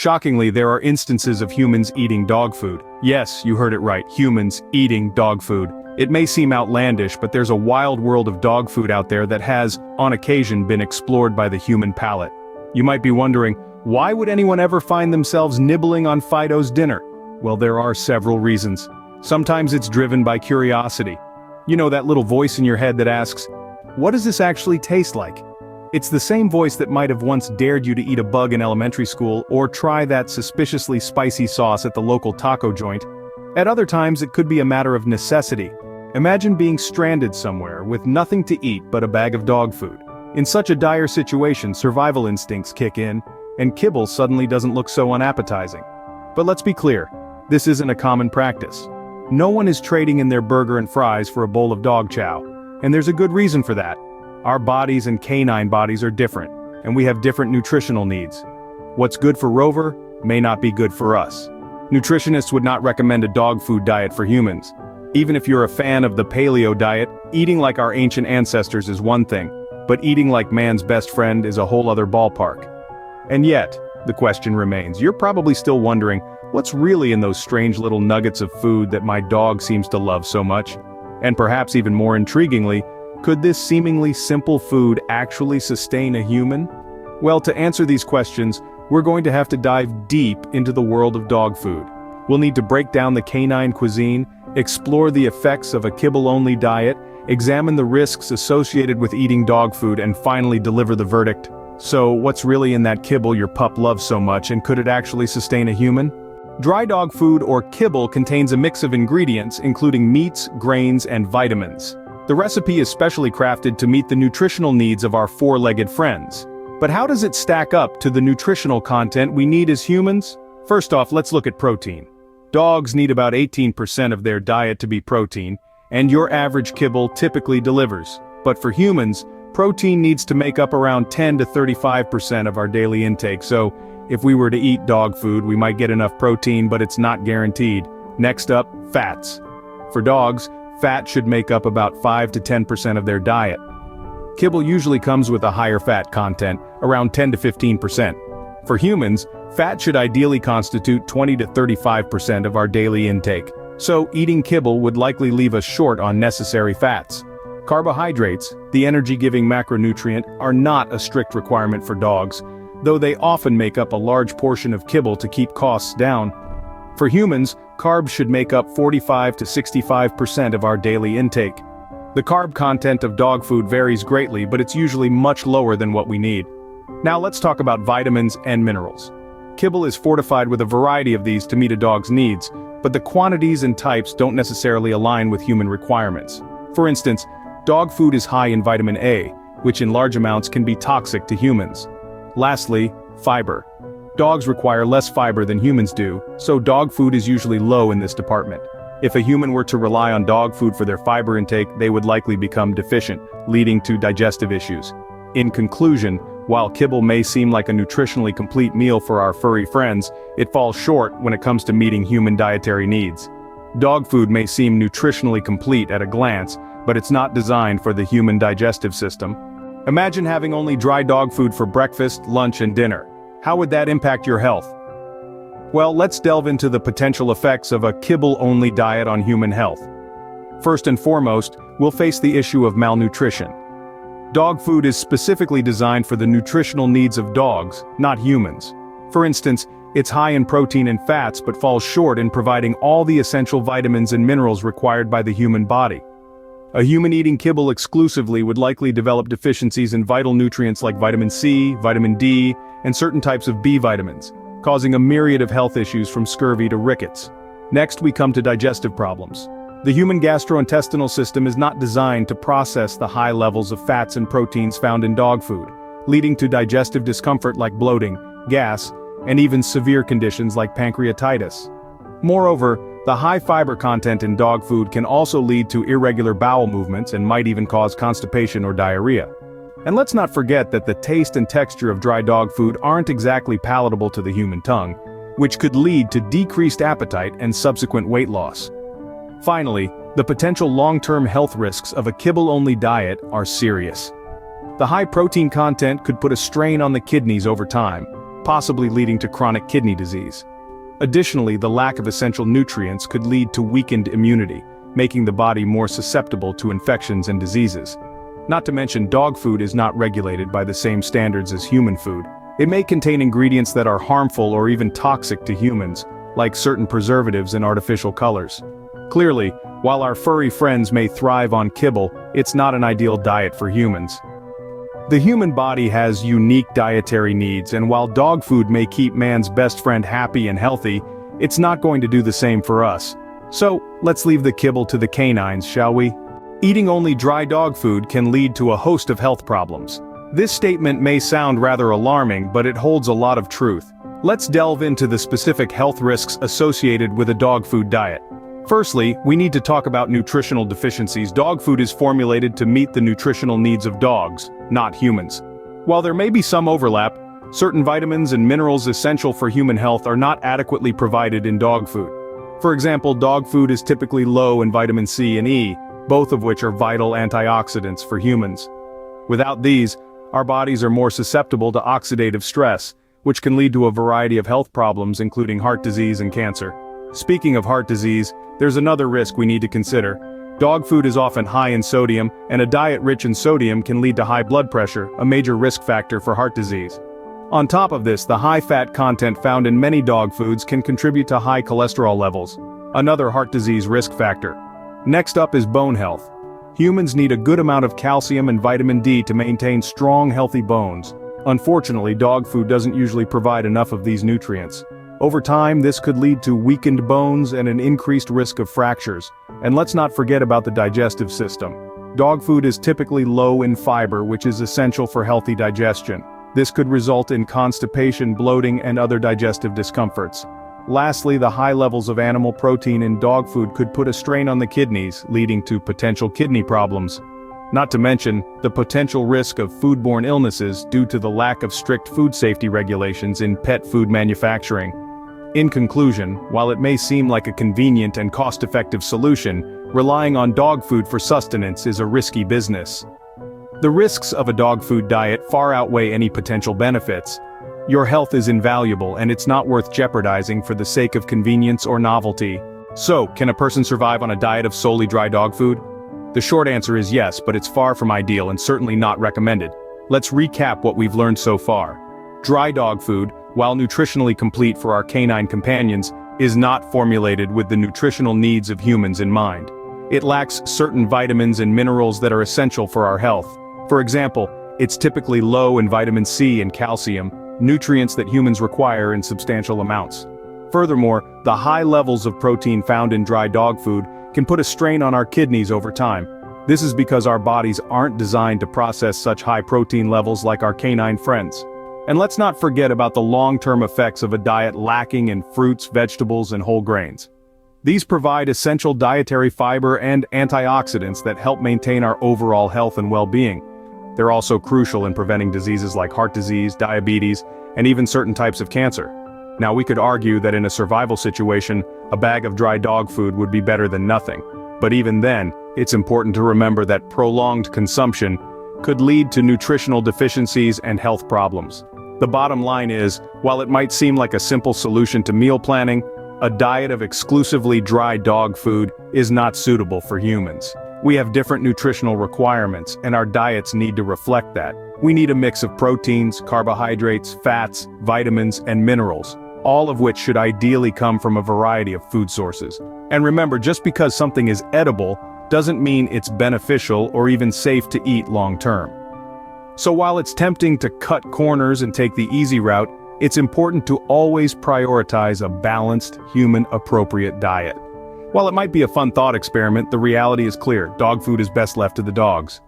Shockingly, there are instances of humans eating dog food. Yes, you heard it right, humans eating dog food. It may seem outlandish, but there's a wild world of dog food out there that has, on occasion, been explored by the human palate. You might be wondering, why would anyone ever find themselves nibbling on Fido's dinner? Well, there are several reasons. Sometimes it's driven by curiosity. You know that little voice in your head that asks, what does this actually taste like? It's the same voice that might have once dared you to eat a bug in elementary school or try that suspiciously spicy sauce at the local taco joint. At other times it could be a matter of necessity. Imagine being stranded somewhere with nothing to eat but a bag of dog food. In such a dire situation, survival instincts kick in, and kibble suddenly doesn't look so unappetizing. But let's be clear, this isn't a common practice. No one is trading in their burger and fries for a bowl of dog chow, and there's a good reason for that. Our bodies and canine bodies are different, and we have different nutritional needs. What's good for Rover may not be good for us. Nutritionists would not recommend a dog food diet for humans. Even if you're a fan of the paleo diet, eating like our ancient ancestors is one thing, but eating like man's best friend is a whole other ballpark. And yet, the question remains, you're probably still wondering, what's really in those strange little nuggets of food that my dog seems to love so much? And perhaps even more intriguingly, could this seemingly simple food actually sustain a human? Well, to answer these questions, we're going to have to dive deep into the world of dog food. We'll need to break down the canine cuisine, explore the effects of a kibble-only diet, examine the risks associated with eating dog food, and finally deliver the verdict. So, what's really in that kibble your pup loves so much, and could it actually sustain a human? Dry dog food, or kibble, contains a mix of ingredients including meats, grains, and vitamins. The recipe is specially crafted to meet the nutritional needs of our four-legged friends. But how does it stack up to the nutritional content we need as humans? First off, let's look at protein. Dogs need about 18% of their diet to be protein, and your average kibble typically delivers. But for humans, protein needs to make up around 10 to 35% of our daily intake, so if we were to eat dog food, we might get enough protein, but it's not guaranteed. Next up, fats. For dogs, fat should make up about 5 to 10% of their diet. Kibble usually comes with a higher fat content, around 10 to 15%. For humans, fat should ideally constitute 20 to 35% of our daily intake, so eating kibble would likely leave us short on necessary fats. Carbohydrates, the energy-giving macronutrient, are not a strict requirement for dogs, though they often make up a large portion of kibble to keep costs down. For humans, carbs should make up 45 to 65% of our daily intake. The carb content of dog food varies greatly, but it's usually much lower than what we need. Now let's talk about vitamins and minerals. Kibble is fortified with a variety of these to meet a dog's needs, but the quantities and types don't necessarily align with human requirements. For instance, dog food is high in vitamin A, which in large amounts can be toxic to humans. Lastly, fiber. Dogs require less fiber than humans do, so dog food is usually low in this department. If a human were to rely on dog food for their fiber intake, they would likely become deficient, leading to digestive issues. In conclusion, while kibble may seem like a nutritionally complete meal for our furry friends, it falls short when it comes to meeting human dietary needs. Dog food may seem nutritionally complete at a glance, but it's not designed for the human digestive system. Imagine having only dry dog food for breakfast, lunch, and dinner. How would that impact your health? Well, let's delve into the potential effects of a kibble-only diet on human health. First and foremost, we'll face the issue of malnutrition. Dog food is specifically designed for the nutritional needs of dogs, not humans. For instance, it's high in protein and fats but falls short in providing all the essential vitamins and minerals required by the human body. A human eating kibble exclusively would likely develop deficiencies in vital nutrients like vitamin C, vitamin D, and certain types of B vitamins, causing a myriad of health issues from scurvy to rickets. Next, we come to digestive problems. The human gastrointestinal system is not designed to process the high levels of fats and proteins found in dog food, leading to digestive discomfort like bloating, gas, and even severe conditions like pancreatitis. Moreover, the high fiber content in dog food can also lead to irregular bowel movements and might even cause constipation or diarrhea. And let's not forget that the taste and texture of dry dog food aren't exactly palatable to the human tongue, which could lead to decreased appetite and subsequent weight loss. Finally, the potential long-term health risks of a kibble-only diet are serious. The high protein content could put a strain on the kidneys over time, possibly leading to chronic kidney disease. Additionally, the lack of essential nutrients could lead to weakened immunity, making the body more susceptible to infections and diseases. Not to mention, dog food is not regulated by the same standards as human food. It may contain ingredients that are harmful or even toxic to humans, like certain preservatives and artificial colors. Clearly, while our furry friends may thrive on kibble, it's not an ideal diet for humans. The human body has unique dietary needs, and while dog food may keep man's best friend happy and healthy, it's not going to do the same for us. So, let's leave the kibble to the canines, shall we? Eating only dry dog food can lead to a host of health problems. This statement may sound rather alarming, but it holds a lot of truth. Let's delve into the specific health risks associated with a dog food diet. Firstly, we need to talk about nutritional deficiencies. Dog food is formulated to meet the nutritional needs of dogs, not humans. While there may be some overlap, certain vitamins and minerals essential for human health are not adequately provided in dog food. For example, dog food is typically low in vitamin C and E, both of which are vital antioxidants for humans. Without these, our bodies are more susceptible to oxidative stress, which can lead to a variety of health problems including heart disease and cancer. Speaking of heart disease, there's another risk we need to consider. Dog food is often high in sodium, and a diet rich in sodium can lead to high blood pressure, a major risk factor for heart disease. On top of this, the high fat content found in many dog foods can contribute to high cholesterol levels, another heart disease risk factor. Next up is bone health. Humans need a good amount of calcium and vitamin D to maintain strong, healthy bones. Unfortunately, dog food doesn't usually provide enough of these nutrients. Over time, this could lead to weakened bones and an increased risk of fractures. And let's not forget about the digestive system. Dog food is typically low in fiber, which is essential for healthy digestion. This could result in constipation, bloating, and other digestive discomforts. Lastly, the high levels of animal protein in dog food could put a strain on the kidneys, leading to potential kidney problems. Not to mention, the potential risk of foodborne illnesses due to the lack of strict food safety regulations in pet food manufacturing. In conclusion, while it may seem like a convenient and cost-effective solution, relying on dog food for sustenance is a risky business. The risks of a dog food diet far outweigh any potential benefits. Your health is invaluable, and it's not worth jeopardizing for the sake of convenience or novelty. So, can a person survive on a diet of solely dry dog food? The short answer is yes, but it's far from ideal and certainly not recommended. Let's recap what we've learned so far. Dry dog food, while nutritionally complete for our canine companions, is not formulated with the nutritional needs of humans in mind. It lacks certain vitamins and minerals that are essential for our health. For example, it's typically low in vitamin C and calcium, nutrients that humans require in substantial amounts. Furthermore, the high levels of protein found in dry dog food can put a strain on our kidneys over time. This is because our bodies aren't designed to process such high protein levels like our canine friends. And let's not forget about the long-term effects of a diet lacking in fruits, vegetables, and whole grains. These provide essential dietary fiber and antioxidants that help maintain our overall health and well-being. They're also crucial in preventing diseases like heart disease, diabetes, and even certain types of cancer. Now, we could argue that in a survival situation, a bag of dry dog food would be better than nothing. But even then, it's important to remember that prolonged consumption could lead to nutritional deficiencies and health problems. The bottom line is, while it might seem like a simple solution to meal planning, a diet of exclusively dry dog food is not suitable for humans. We have different nutritional requirements, and our diets need to reflect that. We need a mix of proteins, carbohydrates, fats, vitamins, and minerals, all of which should ideally come from a variety of food sources. And remember, just because something is edible doesn't mean it's beneficial or even safe to eat long-term. So while it's tempting to cut corners and take the easy route, it's important to always prioritize a balanced, human-appropriate diet. While it might be a fun thought experiment, the reality is clear: dog food is best left to the dogs.